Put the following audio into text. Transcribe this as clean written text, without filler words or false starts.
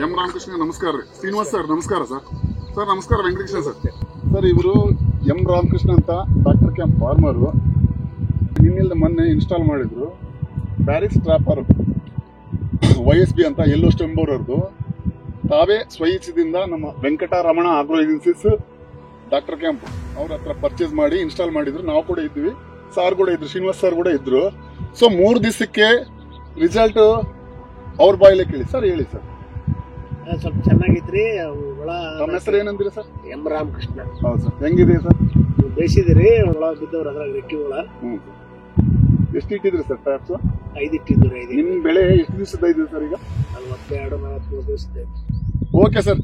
M Ramakrishna ನಮಸ್ಕಾರ ರೀ. Srinivas sir ನಮಸ್ಕಾರ ಸರ್. ಸರ್ ನಮಸ್ಕಾರ. ವೆಂಕಟೇಶನ್ ಸರ್. ಸರ್ ಇವರು ಎಂ ರಾಮಕೃಷ್ಣ ಅಂತ ಡಾಕ್ಟರ್ ಕ್ಯಾಂಪ್ ಫಾರ್ಮರು. ನಿನ್ನಿಲ್ದ ಮೊನ್ನೆ ಇನ್ಸ್ಟಾಲ್ ಮಾಡಿದ್ರು ಪ್ಯಾರಿಸ್ ಟ್ರಾಪರ್ YSB ಅಂತ ಎಲ್ಲೋ ಸ್ಟೆಂಬೋರರ್ದು. ತಾವೇ ಸ್ವಇಚ್ಛದಿಂದ ನಮ್ಮ Venkataramana agro agencies doctor camp ಅವ್ರ ಹತ್ರ ಪರ್ಚೇಸ್ ಮಾಡಿ ಇನ್ಸ್ಟಾಲ್ ಮಾಡಿದ್ರು. ನಾವು ಕೂಡ ಇದ್ವಿ, ಸರ್ ಕೂಡ ಇದ್ರು, ಶ್ರೀನಿವಾಸ್ ಸರ್ ಕೂಡ ಇದ್ರು. ಸೊ 3 ದಿವಸಕ್ಕೆ ರಿಸಲ್ಟ್ ಅವ್ರ ಬಾಯಿಲೆ ಕೇಳಿ ಸರ್. ಹೇಳಿ ಸರ್. ಸ್ವಲ್ಪ ಚೆನ್ನಾಗಿದ್ರಿ. ನಮ್ಮ ಹೆಸರು ಏನಂದ್ರಿ ಸರ್? ಎಂ ರಾಮಕೃಷ್ಣ. ಹೌದು ಸರ್. ಹೆಂಗಿದೆ ಸರ್? ಬೇಯಿಸಿದಿರಿ ಹುಳ ಬಿದ್ದವ್ರು, ಅದ್ರಾಗ ರೆಕ್ಕಿ ಹುಳ. ಎಷ್ಟು ಇಟ್ಟಿದ್ರಿ ಸರ್ ಟ್ಯಾಪ್ಸ್? 5 ಇಟ್ಟಿದ್ರು. ನಿಮ್ ಬೆಳೆ ಎಷ್ಟು ದಿವಸದ ಇದೆ ಸರ್? ಈಗ 42-43 ದಿವಸದ. Okay sir.